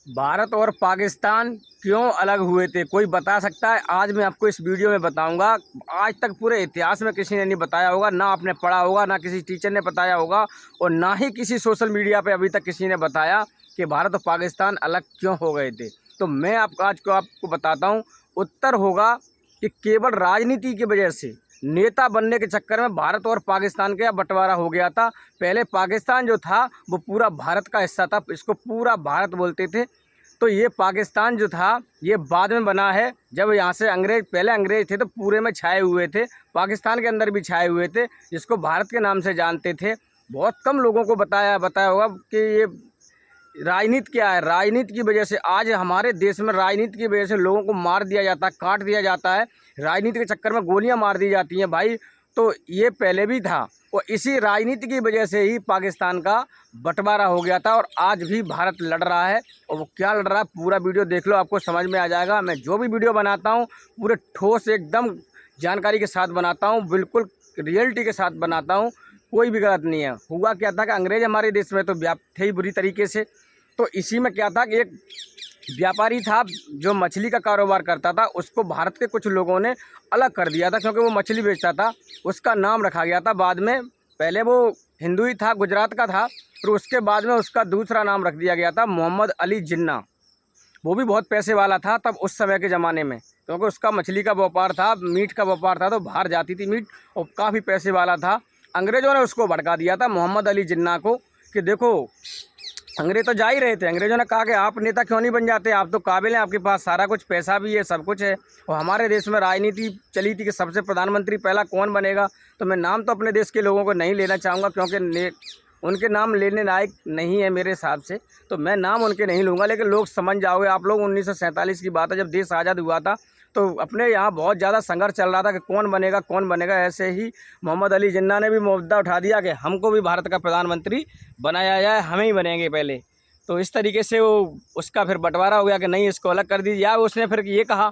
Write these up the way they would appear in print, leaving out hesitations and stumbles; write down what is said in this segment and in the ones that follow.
भारत और पाकिस्तान क्यों अलग हुए थे, कोई बता सकता है? आज मैं आपको इस वीडियो में बताऊंगा। आज तक पूरे इतिहास में किसी ने नहीं बताया होगा, ना आपने पढ़ा होगा, ना किसी टीचर ने बताया होगा, और ना ही किसी सोशल मीडिया पे अभी तक किसी ने बताया कि भारत और पाकिस्तान अलग क्यों हो गए थे। तो मैं आपको बताता हूँ। उत्तर होगा कि केवल राजनीति की वजह से, नेता बनने के चक्कर में भारत और पाकिस्तान का बंटवारा हो गया था। पहले पाकिस्तान जो था वो पूरा भारत का हिस्सा था, इसको पूरा भारत बोलते थे। तो ये पाकिस्तान जो था ये बाद में बना है, जब यहाँ से पहले अंग्रेज थे तो पूरे में छाए हुए थे, पाकिस्तान के अंदर भी छाए हुए थे, जिसको भारत के नाम से जानते थे। बहुत कम लोगों को बताया होगा कि ये राजनीति क्या है। राजनीति की वजह से आज हमारे देश में, राजनीति की वजह से लोगों को मार दिया जाता है, काट दिया जाता है, राजनीति के चक्कर में गोलियां मार दी जाती हैं भाई। तो ये पहले भी था, और इसी राजनीति की वजह से ही पाकिस्तान का बंटवारा हो गया था, और आज भी भारत लड़ रहा है। और वो क्या लड़ रहा है, पूरा वीडियो देख लो, आपको समझ में आ जाएगा। मैं जो भी वीडियो बनाता हूँ पूरे ठोस एकदम जानकारी के साथ बनाता हूँ, बिल्कुल रियलिटी के साथ बनाता हूँ, कोई भी गलत नहीं है। हुआ क्या था कि अंग्रेज हमारे देश में तो व्याप्त थे ही बुरी तरीके से। तो इसी में क्या था कि एक व्यापारी था जो मछली का कारोबार करता था, उसको भारत के कुछ लोगों ने अलग कर दिया था, क्योंकि वो मछली बेचता था। उसका नाम रखा गया था बाद में, पहले वो हिंदू ही था, गुजरात का था, फिर उसके बाद में उसका दूसरा नाम रख दिया गया था मोहम्मद अली जिन्ना। वो भी बहुत पैसे वाला था तब उस समय के ज़माने में, क्योंकि उसका मछली का व्यापार था, मीट का व्यापार था, तो बाहर जाती थी मीट, और काफ़ी पैसे वाला था। अंग्रेज़ों ने उसको भड़का दिया था मोहम्मद अली जिन्ना को कि देखो, अंग्रेज तो जा ही रहे थे, अंग्रेजों ने कहा कि आप नेता क्यों नहीं बन जाते, आप तो काबिल हैं, आपके पास सारा कुछ पैसा भी है, सब कुछ है। और हमारे देश में राजनीति चली थी कि सबसे प्रधानमंत्री पहला कौन बनेगा। तो मैं नाम तो अपने देश के लोगों को नहीं लेना चाहूँगा, क्योंकि उनके नाम लेने लायक नहीं है मेरे हिसाब से, तो मैं नाम उनके नहीं लूँगा। लेकिन लोग समझ जाओगे आप लोग, 1947 की बात है, जब देश आज़ाद हुआ था, तो अपने यहाँ बहुत ज़्यादा संघर्ष चल रहा था कि कौन बनेगा कौन बनेगा। ऐसे ही मोहम्मद अली जिन्ना ने भी मुद्दा उठा दिया कि हमको भी भारत का प्रधानमंत्री बनाया जाए, हम ही बनेंगे पहले। तो इस तरीके से वो उसका फिर बंटवारा हो गया कि नहीं, इसको अलग कर दीजिए, या उसने फिर ये कहा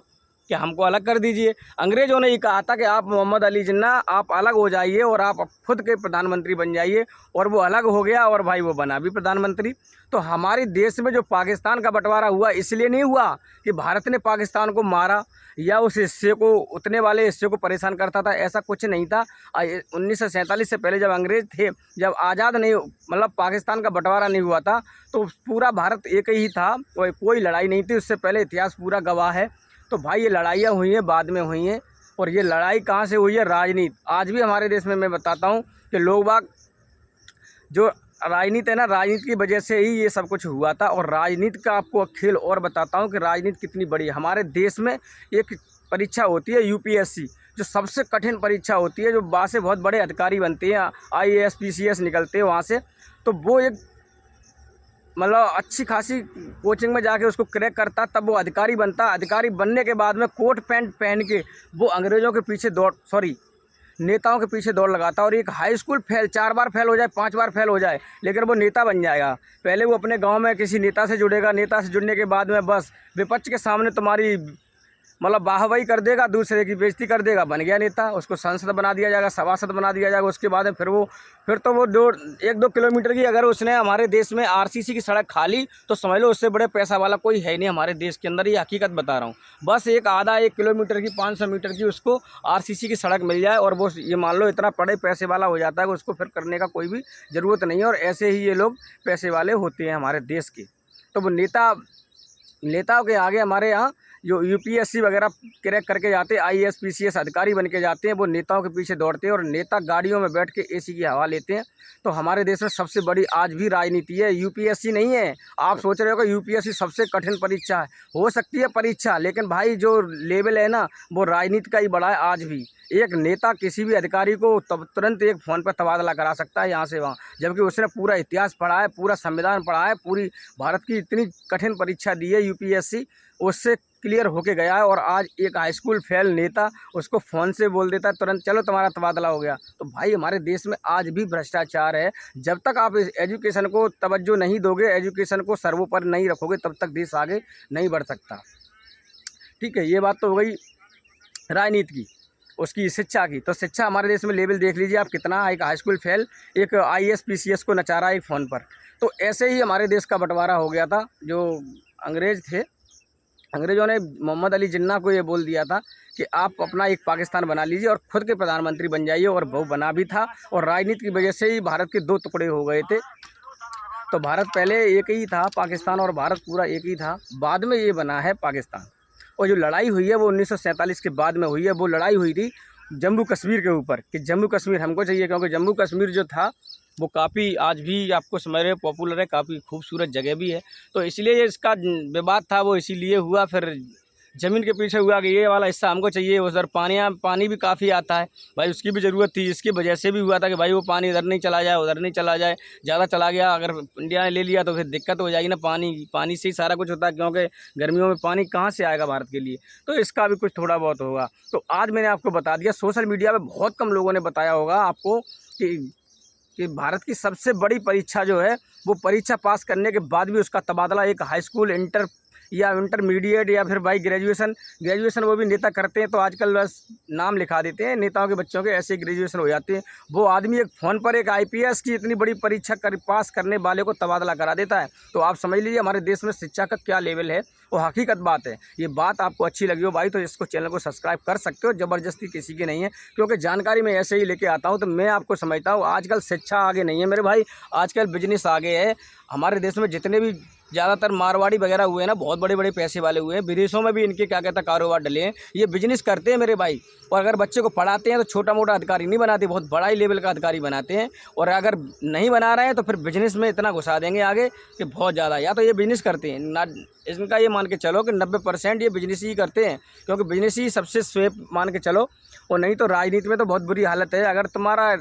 कि हमको अलग कर दीजिए। अंग्रेज़ों ने ये कहा था कि आप मोहम्मद अली जिन्ना आप अलग हो जाइए और आप खुद के प्रधानमंत्री बन जाइए, और वो अलग हो गया, और भाई वो बना भी प्रधानमंत्री। तो हमारे देश में जो पाकिस्तान का बंटवारा हुआ, इसलिए नहीं हुआ कि भारत ने पाकिस्तान को मारा या उस हिस्से को, उतने वाले हिस्से को परेशान करता था, ऐसा कुछ नहीं था। 1947 से पहले जब अंग्रेज़ थे, जब आज़ाद नहीं, मतलब पाकिस्तान का बंटवारा नहीं हुआ था, तो पूरा भारत एक ही था, कोई लड़ाई नहीं थी। उससे पहले इतिहास पूरा गवाह है। तो भाई ये लड़ाइयाँ हुई हैं, बाद में हुई हैं, और ये लड़ाई कहाँ से हुई है? राजनीति। आज भी हमारे देश में मैं बताता हूँ कि लोग बाग जो राजनीति है ना, राजनीति की वजह से ही ये सब कुछ हुआ था। और राजनीति का आपको खेल और बताता हूँ कि राजनीति कितनी बड़ी है। हमारे देश में एक परीक्षा होती है यूपीएससी, जो सबसे कठिन परीक्षा होती है, जो वहाँ से बहुत बड़े अधिकारी बनते हैं, आईएएस पीसीएस निकलते हैं वहाँ से। तो वो एक मतलब अच्छी खासी कोचिंग में जाके उसको क्रैक करता, तब वो अधिकारी बनता। अधिकारी बनने के बाद में कोट पैंट पहन के वो अंग्रेज़ों के पीछे नेताओं के पीछे दौड़ लगाता। और एक हाई स्कूल फेल 4 बार फेल हो जाए, 5 बार फेल हो जाए, लेकिन वो नेता बन जाएगा। पहले वो अपने गांव में किसी नेता से जुड़ेगा, नेता से जुड़ने के बाद में बस विपक्ष के सामने तुम्हारी मतलब वाहवाही कर देगा, दूसरे की बेइज्जती कर देगा, बन गया नेता। उसको सांसद बना दिया जाएगा, सभासद बना दिया जाएगा। उसके बाद फिर तो वो 1-2 किलोमीटर की अगर उसने हमारे देश में आरसीसी की सड़क खा ली, तो समझ लो उससे बड़े पैसा वाला कोई है नहीं हमारे देश के अंदर। ये हकीकत बता रहा हूँ। बस एक आधा 1 किलोमीटर की, 500 मीटर की उसको आरसीसी की सड़क मिल जाए, और वो ये मान लो इतना बड़े पैसे वाला हो जाता है कि उसको फिर करने का कोई भी ज़रूरत नहीं है। और ऐसे ही ये लोग पैसे वाले होते हैं हमारे देश के। तो वो नेताओं के आगे हमारे यहाँ जो यूपीएससी वगैरह क्रैक करके जाते हैं, आईएएस पीसीएस अधिकारी बन के जाते हैं, वो नेताओं के पीछे दौड़ते हैं, और नेता गाड़ियों में बैठ के एसी की हवा लेते हैं। तो हमारे देश में सबसे बड़ी आज भी राजनीति है, यूपीएससी नहीं है। आप सोच रहे हो कि यूपीएससी सबसे कठिन परीक्षा है, हो सकती है परीक्षा, लेकिन भाई जो लेवल है ना, वो राजनीति का ही बड़ा है आज भी। एक नेता किसी भी अधिकारी को तुरंत एक फ़ोन पर तबादला करा सकता है यहाँ से वहाँ, जबकि उसने पूरा इतिहास पढ़ा है, पूरा संविधान पढ़ा है, पूरी भारत की इतनी कठिन परीक्षा दी है यूपीएससी, उससे क्लियर होके गया है। और आज एक हाई स्कूल फेल नेता उसको फ़ोन से बोल देता है तुरंत, चलो तुम्हारा तबादला हो गया। तो भाई हमारे देश में आज भी भ्रष्टाचार है। जब तक आप इस एजुकेशन को तवज्जो नहीं दोगे, एजुकेशन को सर्वोपरि नहीं रखोगे, तब तक देश आगे नहीं बढ़ सकता। ठीक है, ये बात तो हो गई राजनीति की, उसकी शिक्षा की। तो शिक्षा हमारे देश में लेवल देख लीजिए आप कितना, एक हाई स्कूल फेल, एक आईएएस पीसीएस को नचा रहा है एक फ़ोन पर। तो ऐसे ही हमारे देश का बंटवारा हो गया था, जो अंग्रेज़ थे, अंग्रेज़ों ने मोहम्मद अली जिन्ना को ये बोल दिया था कि आप अपना एक पाकिस्तान बना लीजिए और खुद के प्रधानमंत्री बन जाइए, और वो बना भी था। और राजनीति की वजह से ही भारत के 2 टुकड़े हो गए थे। तो भारत पहले एक ही था, पाकिस्तान और भारत पूरा एक ही था, बाद में ये बना है पाकिस्तान। और जो लड़ाई हुई है वो 1947 के बाद में हुई है। वो लड़ाई हुई थी जम्मू कश्मीर के ऊपर कि जम्मू कश्मीर हमको चाहिए, क्योंकि जम्मू कश्मीर जो था वो काफ़ी आज भी आपको समझ रहे पॉपुलर है, काफ़ी खूबसूरत जगह भी है। तो इसलिए इसका विवाद था वो इसीलिए हुआ। फिर ज़मीन के पीछे हुआ कि ये वाला हिस्सा हमको चाहिए, उधर पानी भी काफ़ी आता है भाई, उसकी भी ज़रूरत थी। इसकी वजह से भी हुआ था कि भाई वो पानी इधर नहीं चला जाए, उधर नहीं चला जाए। ज़्यादा चला गया अगर इंडिया ने ले लिया तो फिर दिक्कत हो जाएगी ना। पानी से ही सारा कुछ होता है, क्योंकि गर्मियों में पानी कहाँ से आएगा भारत के लिए। तो इसका भी कुछ थोड़ा बहुत होगा। तो आज मैंने आपको बता दिया। सोशल मीडिया पर बहुत कम लोगों ने बताया होगा आपको कि भारत की सबसे बड़ी परीक्षा जो है वो परीक्षा पास करने के बाद भी उसका तबादला एक हाई स्कूल, इंटर या इंटरमीडिएट या फिर भाई ग्रेजुएशन वो भी नेता करते हैं। तो आजकल बस नाम लिखा देते हैं नेताओं के बच्चों के, ऐसे ग्रेजुएशन हो जाते हैं। वो आदमी एक फ़ोन पर एक IPS की इतनी बड़ी परीक्षा पास करने वाले को तबादला करा देता है। तो आप समझ लीजिए हमारे देश में शिक्षा का क्या लेवल है। वो हकीकत बात है। ये बात आपको अच्छी लगी हो भाई तो इसको चैनल को सब्सक्राइब कर सकते हो। ज़बरदस्ती किसी की नहीं है, क्योंकि जानकारी मैं ऐसे ही लेके आता हूँ। तो मैं आपको समझता हूँ आजकल शिक्षा आगे नहीं है मेरे भाई, आजकल बिजनेस आगे है। हमारे देश में जितने भी ज़्यादातर मारवाड़ी वगैरह हुए हैं ना, बहुत बड़े बड़े पैसे वाले हुए हैं। विदेशों में भी इनके क्या कहता कारोबार डले हैं, ये बिजनेस करते हैं मेरे भाई। और अगर बच्चे को पढ़ाते हैं तो छोटा मोटा अधिकारी नहीं बनाते, बहुत बड़ा ही लेवल का अधिकारी बनाते हैं। और अगर नहीं बना रहे हैं तो फिर बिजनेस में इतना घुसा देंगे आगे कि बहुत ज़्यादा। या तो ये बिजनेस करते हैं ना, इनका ये मान के चलो कि 90% ये बिजनेस ही करते हैं, क्योंकि बिजनेस ही सबसे सेफ मान के चलो। और नहीं तो राजनीति में तो बहुत बुरी हालत है। अगर तुम्हारा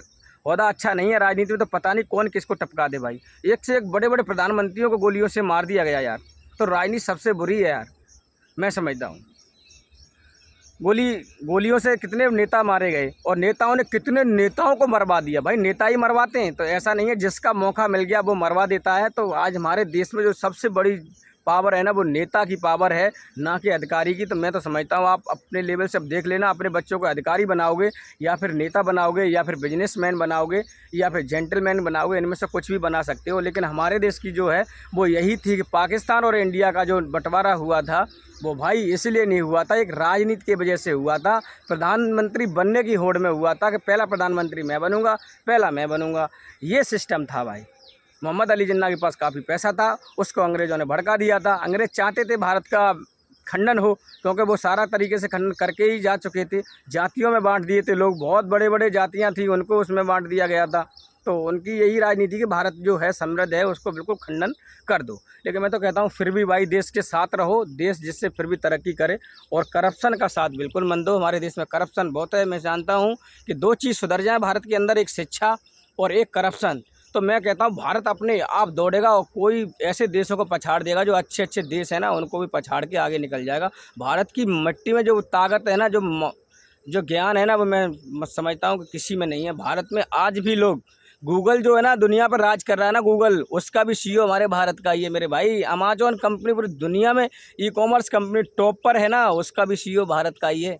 ओहदा अच्छा नहीं है राजनीति में तो पता नहीं कौन किसको टपका दे भाई। एक से एक बड़े बड़े प्रधानमंत्रियों को गोलियों से मार दिया गया यार। तो राजनीति सबसे बुरी है यार, मैं समझता हूँ। गोलियों से कितने नेता मारे गए और नेताओं ने कितने नेताओं को मरवा दिया भाई। नेता ही मरवाते हैं, तो ऐसा नहीं है जिसका मौका मिल गया वो मरवा देता है। तो आज हमारे देश में जो सबसे बड़ी पावर है ना वो नेता की पावर है, ना कि अधिकारी की। तो मैं तो समझता हूँ आप अपने लेवल से अब देख लेना, अपने बच्चों को अधिकारी बनाओगे या फिर नेता बनाओगे या फिर बिजनेसमैन बनाओगे या फिर जेंटलमैन बनाओगे, इनमें से कुछ भी बना सकते हो। लेकिन हमारे देश की जो है वो यही थी कि पाकिस्तान और इंडिया का जो बंटवारा हुआ था वो भाई इसलिए नहीं हुआ था, एक राजनीति की वजह से हुआ था। प्रधानमंत्री बनने की होड़ में हुआ था कि पहला प्रधानमंत्री मैं बनूंगा, पहला मैं बनूंगा, ये सिस्टम था भाई। मोहम्मद अली जिन्ना के पास काफ़ी पैसा था, उसको अंग्रेज़ों ने भड़का दिया था। अंग्रेज़ चाहते थे भारत का खंडन हो, क्योंकि वो सारा तरीके से खंडन करके ही जा चुके थे। जातियों में बांट दिए थे लोग, बहुत बड़े बड़े जातियां थी उनको उसमें बांट दिया गया था। तो उनकी यही राजनीति कि भारत जो है समृद्ध है उसको बिल्कुल खंडन कर दो। लेकिन मैं तो कहता हूँ फिर भी भाई देश के साथ रहो, देश जिससे फिर भी तरक्की करे। और करप्शन का साथ बिल्कुल मत दो। हमारे देश में करप्शन बहुत है। मैं जानता हूँ कि 2 चीज़ सुधर जाए भारत के अंदर, एक शिक्षा और एक करप्शन। तो मैं कहता हूँ भारत अपने आप दौड़ेगा और कोई ऐसे देशों को पछाड़ देगा, जो अच्छे अच्छे देश हैं ना उनको भी पछाड़ के आगे निकल जाएगा। भारत की मिट्टी में जो ताकत है ना, जो ज्ञान है ना, वो मैं समझता हूँ कि किसी में नहीं है। भारत में आज भी लोग, गूगल जो है ना दुनिया पर राज कर रहा है ना, गूगल उसका भी CEO हमारे भारत का ही है मेरे भाई। अमेजोन कंपनी पूरी दुनिया में ई-कॉमर्स कंपनी टॉप पर है ना, उसका भी CEO भारत का ही है।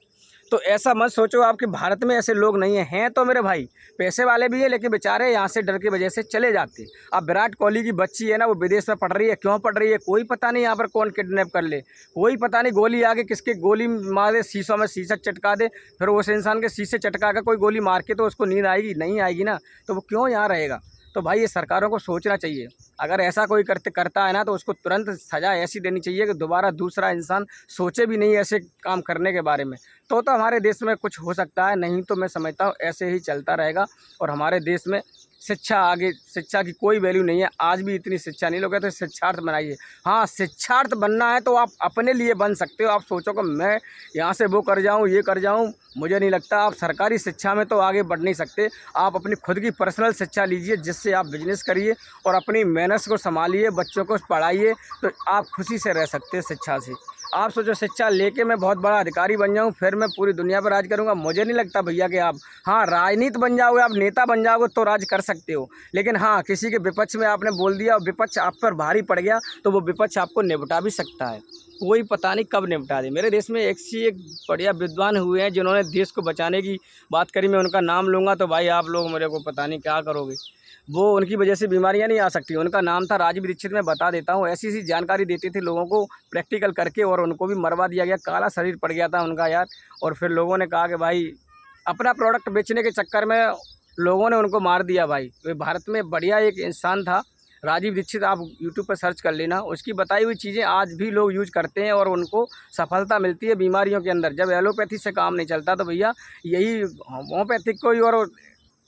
तो ऐसा मत सोचो आपके भारत में ऐसे लोग नहीं हैं तो मेरे भाई पैसे वाले भी हैं, लेकिन बेचारे यहाँ से डर की वजह से चले जाते। अब विराट कोहली की बच्ची है ना, वो विदेश में पढ़ रही है, क्यों पढ़ रही है कोई पता नहीं। यहाँ पर कौन किडनैप कर ले कोई पता नहीं, गोली आगे किसके गोली मार दे, शीशों में शीशा चटका दे, फिर उस इंसान के शीशे चटका कर कोई गोली मार के तो उसको नींद आएगी नहीं आएगी ना, तो वो क्यों यहाँ रहेगा। तो भाई ये सरकारों को सोचना चाहिए, अगर ऐसा कोई करता है ना तो उसको तुरंत सज़ा ऐसी देनी चाहिए कि दोबारा दूसरा इंसान सोचे भी नहीं ऐसे काम करने के बारे में। तो हमारे देश में कुछ हो सकता है, नहीं तो मैं समझता हूँ ऐसे ही चलता रहेगा। और हमारे देश में शिक्षा की कोई वैल्यू नहीं है। आज भी इतनी शिक्षा नहीं, लोग कहते हैं शिक्षार्थ बनाइए। हाँ, शिक्षार्थ बनना है तो आप अपने लिए बन सकते हो। आप सोचो कि मैं यहाँ से वो कर जाऊँ, ये कर जाऊँ, मुझे नहीं लगता। आप सरकारी शिक्षा में तो आगे बढ़ नहीं सकते। आप अपनी खुद की पर्सनल शिक्षा लीजिए, जिससे आप बिजनेस करिए और अपनी मेहनत को संभालिए, बच्चों को पढ़ाइए, तो आप खुशी से रह सकते हैं शिक्षा से। आप सोचो शिक्षा लेके मैं बहुत बड़ा अधिकारी बन जाऊं, फिर मैं पूरी दुनिया पर राज करूंगा, मुझे नहीं लगता भैया कि आप, हाँ राजनीति बन जाओगे, आप नेता बन जाओगे तो राज कर सकते हो। लेकिन हाँ, किसी के विपक्ष में आपने बोल दिया और विपक्ष आप पर भारी पड़ गया तो वो विपक्ष आपको निपटा भी सकता है। कोई पता नहीं कब निपटा दे। मेरे देश में एक से एक बढ़िया विद्वान हुए हैं जिन्होंने देश को बचाने की बात करी। मैं उनका नाम लूँगा तो भाई आप लोग मेरे को पता नहीं क्या करोगे। वो उनकी वजह से बीमारियां नहीं आ सकती। उनका नाम था राजीव दीक्षित। मैं बता देता हूँ, ऐसी ऐसी जानकारी देते थे लोगों को प्रैक्टिकल करके, और उनको भी मरवा दिया गया, काला शरीर पड़ गया था उनका यार। और फिर लोगों ने कहा कि भाई अपना प्रोडक्ट बेचने के चक्कर में लोगों ने उनको मार दिया भाई। तो भारत में बढ़िया एक इंसान था राजीव दीक्षित, आप यूट्यूब पर सर्च कर लेना, उसकी बताई हुई चीज़ें आज भी लोग यूज करते हैं और उनको सफलता मिलती है बीमारियों के अंदर। जब एलोपैथी से काम नहीं चलता तो भैया यही होम्योपैथिक को ही और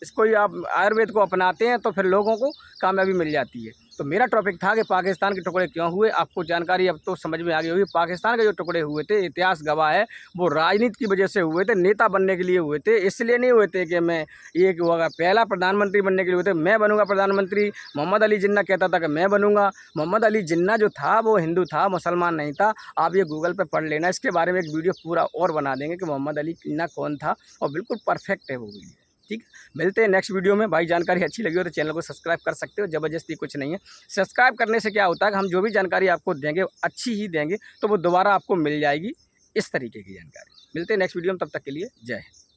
इसको ही आप आयुर्वेद को अपनाते हैं तो फिर लोगों को कामयाबी मिल जाती है। तो मेरा टॉपिक था कि पाकिस्तान के टुकड़े क्यों हुए। आपको जानकारी अब तो समझ में आ गई होगी। पाकिस्तान के जो टुकड़े हुए थे, इतिहास गवाह है, वो राजनीति की वजह से हुए थे, नेता बनने के लिए हुए थे। इसलिए नहीं हुए थे कि मैं एक होगा पहला प्रधानमंत्री बनने के लिए हुए थे, मैं बनूंगा प्रधानमंत्री। मोहम्मद अली जिन्ना कहता था कि मैं बनूंगा। मोहम्मद अली जिन्ना जो था वो हिंदू था, मुसलमान नहीं था। आप ये गूगल पर पढ़ लेना, इसके बारे में एक वीडियो पूरा और बना देंगे कि मोहम्मद अली जिन्ना कौन था, और बिल्कुल परफेक्ट है वो वीडियो। ठीक, मिलते हैं नेक्स्ट वीडियो में। भाई जानकारी अच्छी लगी हो तो चैनल को सब्सक्राइब कर सकते हो, ज़बरदस्ती कुछ नहीं है। सब्सक्राइब करने से क्या होता है कि हम जो भी जानकारी आपको देंगे अच्छी ही देंगे, तो वो दोबारा आपको मिल जाएगी, इस तरीके की जानकारी। मिलते हैं नेक्स्ट वीडियो में, तब तक के लिए जय हिंद।